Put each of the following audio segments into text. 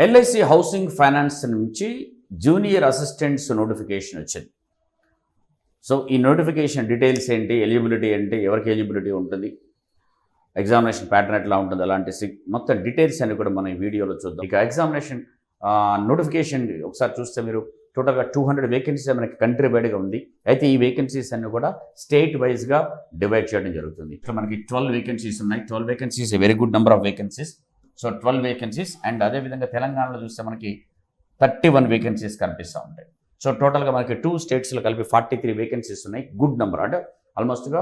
LIC housing finance నుంచి junior assistants notification వచ్చింది. So ఈ నోటిఫికేషన్ డీటెయిల్స్ ఏంటి, ఎలిజిబిలిటీ ఏంటి, ఎవరికి ఎలిజిబిలిటీ ఉంటుంది, ఎగ్జామినేషన్ ప్యాటర్న్ ఎట్లా ఉంటుంది, అలాంటి మొత్తం డీటెయిల్స్ అన్ని కూడా మనం ఈ వీడియోలో చూద్దాం. ఇక ఎగ్జామినేషన్ నోటిఫికేషన్ ఒకసారి చూస్తే మీరు టోటల్గా 200 వేకెన్సీస్ మనకి కంట్రీ వైడ్గా ఉంది. అయితే ఈ వేకెన్సీస్ అన్ని కూడా స్టేట్ వైజ్గా డివైడ్ చేయడం జరుగుతుంది. ఇక్కడ మనకి 12 వేకెన్సీస్ ఉన్నాయి. 12 vacancies very good number of vacancies. So 12 vacancies. And అదేవిధంగా తెలంగాణలో చూస్తే మనకి 31 వేకెన్సీస్ కనిపిస్తూ ఉంటాయి. సో టోటల్గా మనకి 2 స్టేట్స్లో కలిపి 43 వేకెన్సీస్ ఉన్నాయి. గుడ్ నెంబర్, అంటే ఆల్మోస్ట్గా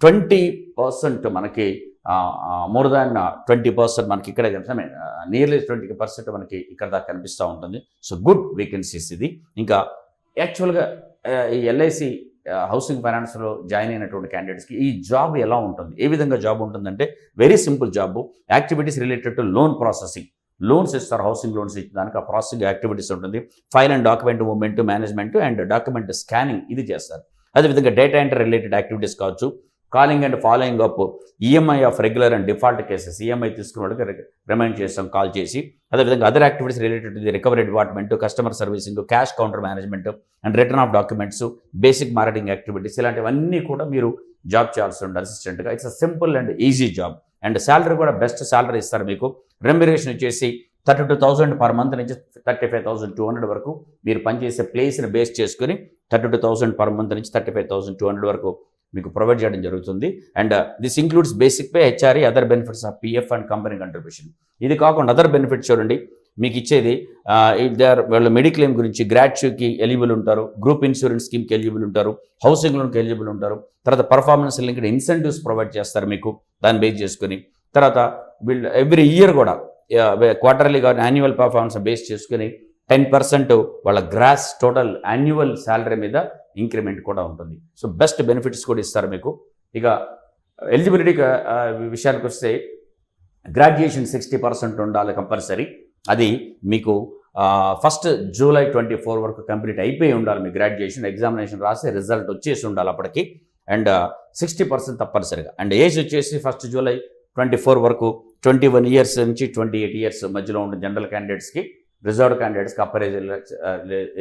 20% మనకి మోర్ దాన్ 20% మనకి ఇక్కడ నియర్లీ 20% మనకి ఇక్కడ దాకా కనిపిస్తూ ఉంటుంది. సో గుడ్ వేకెన్సీస్ ఇది. ఇంకా యాక్చువల్గా ఈ ఎల్ఐసి హౌసింగ్ ఫైనాన్స్లో జాయిన్ అయినటువంటి క్యాండిడేట్స్కి ఈ జాబ్ ఎలా ఉంటుంది, ఏ విధంగా జాబ్ ఉంటుందంటే very simple job. Activities related to loan processing, loans ఇస్తారు, హౌసింగ్ లోన్స్ ఇచ్చడానికి ఆ ప్రాసెసింగ్ యాక్టివిటీస్ ఉంటుంది. File and document movement, management and document scanning ఇది చేస్తారు. అదేవిధంగా డేటా ఎంట్రీ రిలేటెడ్ యాక్టివిటీస్ కావచ్చు, calling and following up EMI of regular and default cases, EMI తీసుకున్న వాళ్ళకి remind చేస్తాం కాల్ చేసి. అదేవిధంగా other activities related to the recovery department, customer servicing, cash counter management and return of documents, basic marketing activities, ఇలాంటివన్నీ కూడా మీరు job చేయాల్సి ఉంటుంది అసిస్టెంట్గా. It's a simple and easy job. And salary కూడా బెస్ట్ శాలరీ ఇస్తారు మీకు. రెమ్యునరేషన్ వచ్చేసి 32,000 పర్ మంత్ నుంచి 35,200 వరకు మీరు పనిచేసే ప్లేస్ని బేస్ చేసుకుని 32,000 పర్ మంత్ నుంచి 35,200 వరకు మీకు ప్రొవైడ్ చేయడం జరుగుతుంది. And this includes basic pay, HRA, other benefits of PF and company contribution. ఇది కాకుండా అదర్ బెనిఫిట్స్ చూడండి మీకు ఇచ్చేది. వాళ్ళు మెడిక్లెయిమ్ గురించి గ్రాట్యుటీకి ఎలిజిబుల్ ఉంటారు, గ్రూప్ ఇన్సూరెన్స్ స్కీమ్కి ఎలిజిబుల్ ఉంటారు, హౌసింగ్ లోన్కి ఎలిజిబుల్ ఉంటారు. తర్వాత పర్ఫార్మెన్స్ లింక్డ్ ఇన్సెంటివ్స్ ప్రొవైడ్ చేస్తారు మీకు దాన్ని బేస్ చేసుకుని. తర్వాత వీళ్ళు ఎవ్రీ ఇయర్ కూడా క్వార్టర్లీ కానీ యాన్యువల్ పర్ఫార్మెన్స్ బేస్ చేసుకుని 10% వాళ్ళ గ్రాస్ టోటల్ యాన్యువల్ శాలరీ మీద ఇంక్రిమెంట్ కూడా ఉంటుంది. సో బెస్ట్ బెనిఫిట్స్ కూడా ఇస్తారు మీకు. ఇక ఎలిజిబిలిటీ విషయానికి వస్తే గ్రాడ్యుయేషన్ 60% ఉండాలి కంపల్సరీ. అది మీకు 1 జూలై 2024 వరకు కంప్లీట్ అయిపోయి ఉండాలి మీ గ్రాడ్యుయేషన్. ఎగ్జామినేషన్ రాసి రిజల్ట్ వచ్చేసి ఉండాలి అప్పటికి. అండ్ 60% తప్పనిసరిగా. అండ్ ఏజ్ వచ్చేసి 1 జూలై 2024 వరకు 21 ఇయర్స్ నుంచి 28 ఇయర్స్ మధ్యలో ఉన్న జనరల్ క్యాండిడేట్స్కి, రిజర్వ్డ్ క్యాండిడేట్స్కి అప్పర్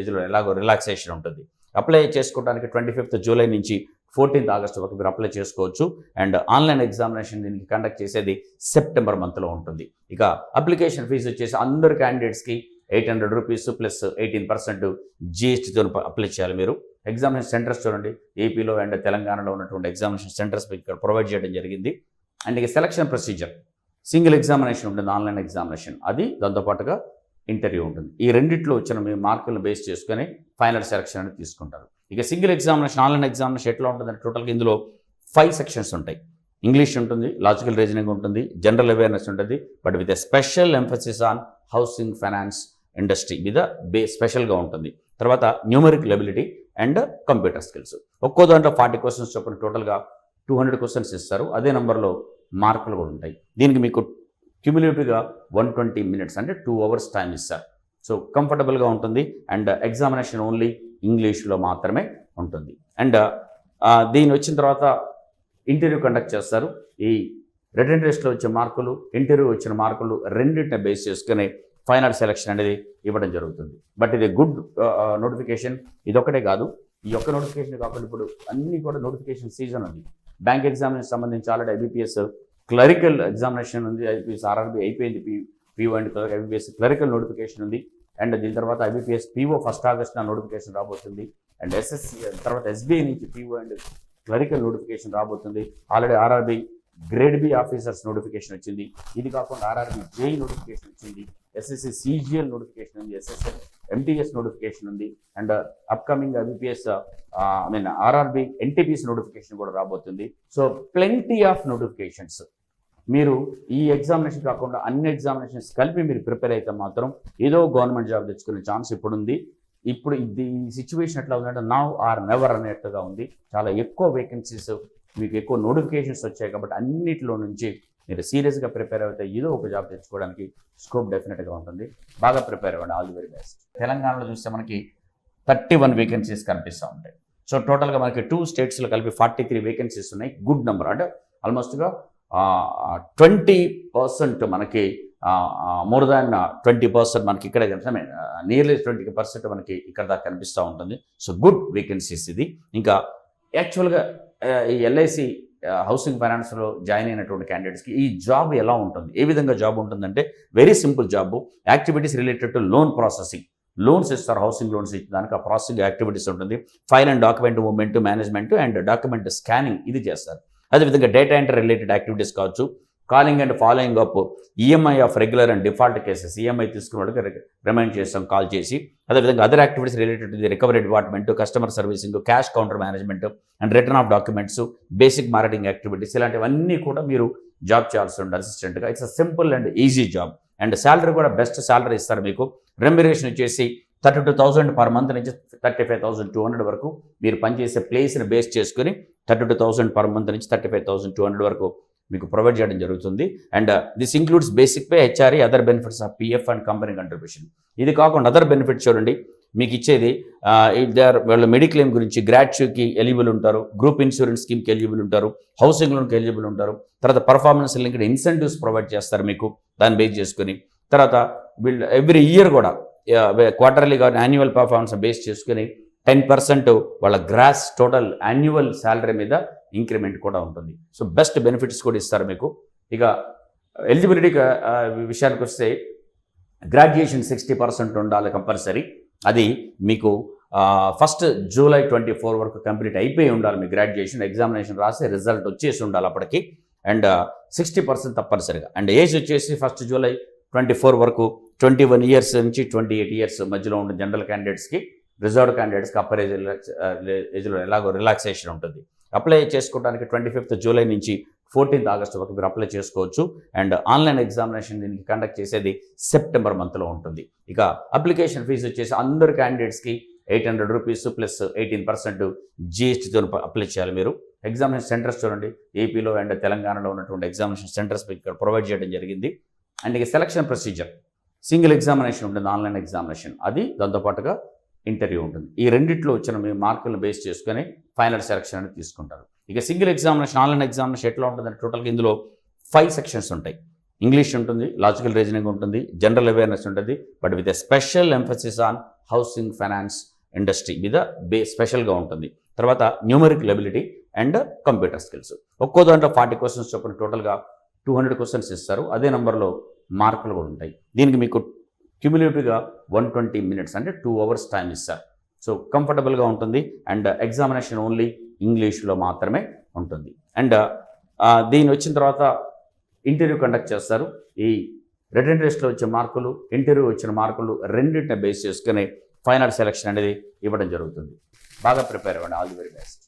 ఏజ్లో ఎలాగో రిలాక్సేషన్ ఉంటుంది. అప్లై చేసుకోవడానికి 25 జూలై నుంచి 14 ఆగస్టు వరకు మీరు అప్లై చేసుకోవచ్చు. అండ్ ఆన్లైన్ ఎగ్జామినేషన్ దీనికి కండక్ట్ చేసేది సెప్టెంబర్ మంత్లో ఉంటుంది. ఇక అప్లికేషన్ ఫీజు వచ్చేసి అందరు క్యాండిడేట్స్కి 800 రూపీస్ ప్లస్ 18% జిఎస్టీతో అప్లై చేయాలి మీరు. ఎగ్జామినేషన్ సెంటర్స్ చూడండి, ఏపీలో అండ్ తెలంగాణలో ఉన్నటువంటి ఎగ్జామినేషన్ సెంటర్స్ ఇక్కడ ప్రొవైడ్ చేయడం జరిగింది. అండ్ ఇక సెలక్షన్ ప్రొసీజర్, సింగిల్ ఎగ్జామినేషన్ ఉంటుంది, ఆన్లైన్ ఎగ్జామినేషన్, అది దాంతోపాటుగా ఇంటర్వ్యూ ఉంటుంది. ఈ రెండిట్లో వచ్చిన మీ మార్కులను బేస్ చేసుకొని ఫైనల్ సెలక్షన్ అనేది తీసుకుంటారు. ఇక సింగిల్ ఎగ్జామినేషన్, ఆన్లైన్ ఎగ్జామినేషన్ ఎట్లా ఉంటుందంటే టోటల్గా ఇందులో 5 సెక్షన్స్ ఉంటాయి. ఇంగ్లీష్ ఉంటుంది, లాజికల్ రీజనింగ్ ఉంటుంది, జనరల్ అవేర్నెస్ ఉంటుంది, but with a special emphasis on housing finance industry మీద స్పెషల్గా ఉంటుంది. తర్వాత numerical ability and computer skills. ఒక్కో దాంట్లో 40 క్వశ్చన్స్ చొప్పున టోటల్గా 200 క్వశ్చన్స్ ఇస్తారు. అదే నెంబర్లో మార్కులు కూడా ఉంటాయి. దీనికి మీకు క్యూములేటివ్గా 120 మినిట్స్ అంటే 2 అవర్స్ టైం ఇస్తారు. సో కంఫర్టబుల్గా ఉంటుంది. అండ్ ఎగ్జామినేషన్ ఓన్లీ ఇంగ్లీష్లో మాత్రమే ఉంటుంది. అండ్ దీని వచ్చిన తర్వాత ఇంటర్వ్యూ కండక్ట్ చేస్తారు. ఈ రిటన్ టెస్ట్లో వచ్చే మార్కులు, ఇంటర్వ్యూ వచ్చిన మార్కులు రెండింటిని బేస్ చేసుకుని ఫైనల్ సెలక్షన్ అనేది ఇవ్వడం జరుగుతుంది. బట్ ఇది గుడ్ నోటిఫికేషన్. ఇది ఒకటే కాదు, ఈ ఒక్క నోటిఫికేషన్ కాకుండా ఇప్పుడు అన్నీ కూడా నోటిఫికేషన్ సీజన్ ఉంది. బ్యాంక్ ఎగ్జామినేషన్ సంబంధించి ఆల్రెడీ ఐబీపీఎస్ క్లరికల్ ఎగ్జామినేషన్ ఉంది, ఐబీపీఎస్ ఆర్ఆర్బీ అయిపోయింది, PO and IBPS clerical notification ఉంది. అండ్ దీని తర్వాత ఐబీపీఎస్ పీఓ 1 ఆగస్ట్ నోటిఫికేషన్ రాబోతుంది. అండ్ ఎస్ఎస్సి తర్వాత ఎస్బీఐ నుంచి పీఓ అండ్ క్లరికల్ నోటిఫికేషన్ రాబోతుంది. Already RRB grade B officers notification వచ్చింది. ఇది కాకుండా ఆర్ఆర్బీ జేఈ నోటిఫికేషన్ వచ్చింది, ఎస్ఎస్సి సిజిఎల్ నోటిఫికేషన్ ఉంది, ఎస్ఎస్ఎల్ ఎంటీఎస్ నోటిఫికేషన్ ఉంది. And upcoming IBPS RRB NTPS notification కూడా రాబోతుంది. So plenty of notifications. మీరు ఈ ఎగ్జామినేషన్ కాకుండా అన్ని ఎగ్జామినేషన్స్ కలిపి మీరు ప్రిపేర్ అయితే మాత్రం ఏదో గవర్నమెంట్ జాబ్ తెచ్చుకునే ఛాన్స్ ఇప్పుడు ఉంది. ఇప్పుడు ఇది సిచ్యువేషన్ ఎట్లా ఉందంటే నౌ ఆర్ నెవర్ అనేట్టుగా ఉంది. చాలా ఎక్కువ వేకెన్సీస్, మీకు ఎక్కువ నోటిఫికేషన్స్ వచ్చాయి. కాబట్టి అన్నిటిలో నుంచి మీరు సీరియస్గా ప్రిపేర్ అయితే ఏదో ఒక జాబ్ తెచ్చుకోవడానికి స్కోప్ డెఫినెట్గా ఉంటుంది. బాగా ప్రిపేర్ అవ్వండి. All the very best. తెలంగాణలో చూస్తే మనకి 31 వేకెన్సీస్ కనిపిస్తూ ఉంటాయి. సో టోటల్గా మనకి 2 స్టేట్స్లో కలిపి 43 వేకెన్సీస్ ఉన్నాయి. గుడ్ నెంబర్, అంటే ఆల్మోస్ట్గా 20% మనకి మోర్ దాన్ 20% మనకి ఇక్కడే నియర్లీ 20% మనకి ఇక్కడ దాకా కనిపిస్తూ ఉంటుంది. సో గుడ్ వేకెన్సీస్ ఇది. ఇంకా యాక్చువల్గా ఈ ఎల్ఐసి హౌసింగ్ ఫైనాన్స్లో జాయిన్ అయినటువంటి క్యాండిడేట్స్కి ఈ జాబ్ ఎలా ఉంటుంది, ఏ విధంగా జాబ్ ఉంటుందంటే very simple job. Activities related to loan processing, loans ఇస్తారు, హౌసింగ్ లోన్స్ ఇచ్చడానికి ఆ ప్రాసెసింగ్ యాక్టివిటీస్ ఉంటుంది. File and document movement management and document scanning ఇది చేస్తారు. అదేవిధంగా డేటా ఎంట్రీ రిలేటెడ్ యాక్టివిటీస్ కావచ్చు, calling and following up EMI of regular and default cases, EMI తీసుకున్న వాళ్ళకి remind చేస్తాం కాల్ చేసి. అదేవిధంగా other activities related to the recovery department, customer servicing, cash counter management and return of documents, basic marketing activities, ఇలాంటివన్నీ కూడా మీరు job చేయాల్సి ఉంటుంది అసిస్టెంట్గా. It's a simple and easy job. And salary కూడా బెస్ట్ శాలరీ ఇస్తారు మీకు. రెమ్యునరేషన్ వచ్చేసి 32,000 పర్ మంత్ నుంచి 35,200 వరకు మీరు పనిచేసే ప్లేస్ని బేస్ చేసుకుని 32,000 పర్ మంత్ నుంచి 35,200 వరకు మీకు ప్రొవైడ్ చేయడం జరుగుతుంది. And this includes basic pay, HRE, other benefits of PF and company contribution. ఇది కాకుండా అదర్ బెనిఫిట్స్ చూడండి మీకు ఇచ్చేది. వాళ్ళు మెడిక్లెయిమ్ గురించి గ్రాట్యుటీకి ఎలిజిబుల్ ఉంటారు, గ్రూప్ ఇన్సూరెన్స్ స్కీమ్కి ఎలిజిబుల్ ఉంటారు, హౌసింగ్ లోన్కి ఎలిజిబుల్ ఉంటారు. తర్వాత పర్ఫార్మెన్స్ లింక్డ్ ఇన్సెంటివ్స్ ప్రొవైడ్ చేస్తారు మీకు దాన్ని బేస్ చేసుకుని. తర్వాత వీళ్ళు ఎవ్రీ ఇయర్ కూడా క్వార్టర్లీ కానీ యాన్యువల్ పర్ఫార్మెన్స్ బేస్ చేసుకుని 10% వాళ్ళ గ్రాస్ టోటల్ యాన్యువల్ శాలరీ మీద ఇంక్రిమెంట్ కూడా ఉంటుంది. సో బెస్ట్ బెనిఫిట్స్ కూడా ఇస్తారు మీకు. ఇక ఎలిజిబిలిటీ విషయానికి వస్తే గ్రాడ్యుయేషన్ 60% ఉండాలి కంపల్సరీ. అది మీకు 1 జూలై 2024 వరకు కంప్లీట్ అయిపోయి ఉండాలి మీ గ్రాడ్యుయేషన్. ఎగ్జామినేషన్ రాసి రిజల్ట్ వచ్చేసి ఉండాలి అప్పటికి. అండ్ 60% తప్పనిసరిగా. అండ్ ఏజ్ వచ్చేసి 1 జూలై 2024 వరకు 21 ఇయర్స్ నుంచి 28 ఇయర్స్ మధ్యలో ఉన్న జనరల్ క్యాండిడేట్స్కి, రిజర్వ్డ్ క్యాండిడేట్స్కి అప్పర్ ఏజ్లో ఎలాగో రిలాక్సేషన్ ఉంటుంది. అప్లై చేసుకోవడానికి 25th జూలై నుంచి 14th ఆగస్టు వరకు మీరు అప్లై చేసుకోవచ్చు. అండ్ ఆన్లైన్ ఎగ్జామినేషన్ దీనికి కండక్ట్ చేసేది సెప్టెంబర్ మంత్లో ఉంటుంది. ఇక అప్లికేషన్ ఫీజు వచ్చేసి అందరు క్యాండిడేట్స్కి 800 రూపీస్ ప్లస్ 18% జిఎస్టీతో అప్లై చేయాలి మీరు. ఎగ్జామినేషన్ సెంటర్స్ చూడండి, ఏపీలో అండ్ తెలంగాణలో ఉన్నటువంటి ఎగ్జామినేషన్ సెంటర్స్ ఇక్కడ ప్రొవైడ్ చేయడం జరిగింది. అండ్ ఇక సెలక్షన్ ప్రొసీజర్, సింగిల్ ఎగ్జామినేషన్ ఉంటుంది, ఆన్లైన్ ఎగ్జామినేషన్, అది దాంతోపాటుగా ఇంటర్వ్యూ ఉంటుంది. ఈ రెండిట్లో వచ్చిన మీ మార్కులను బేస్ చేసుకొని ఫైనల్ సెలక్షన్ అనేది తీసుకుంటారు. ఇక సింగిల్ ఎగ్జామినేషన్, ఆన్లైన్ ఎగ్జామినేషన్ ఎట్లా ఉంటుందంటే టోటల్గా ఇందులో 5 సెక్షన్స్ ఉంటాయి. ఇంగ్లీష్ ఉంటుంది, లాజికల్ రీజనింగ్ ఉంటుంది, జనరల్ అవేర్నెస్ ఉంటుంది, but with a special emphasis on housing finance industry మీద స్పెషల్గా ఉంటుంది. తర్వాత numerical ability and computer skills. ఒక్కో దాంట్లో 40 క్వశ్చన్స్ చొప్పున టోటల్గా 200 క్వశ్చన్స్ ఇస్తారు. అదే నెంబర్లో మార్కులు కూడా ఉంటాయి. దీనికి మీకు క్యూములేటివ్గా 120 మినిట్స్ అంటే 2 అవర్స్ టైం ఇస్తారు. సో కంఫర్టబుల్గా ఉంటుంది. అండ్ ఎగ్జామినేషన్ ఓన్లీ ఇంగ్లీష్లో మాత్రమే ఉంటుంది. అండ్ దీని వచ్చిన తర్వాత ఇంటర్వ్యూ కండక్ట్ చేస్తారు. ఈ రిటన్ టెస్ట్లో వచ్చే మార్కులు, ఇంటర్వ్యూ వచ్చిన మార్కులు రెండింటిని బేస్ చేసుకుని ఫైనల్ సెలక్షన్ అనేది ఇవ్వడం జరుగుతుంది. బాగా ప్రిపేర్ అవ్వండి. All the very best.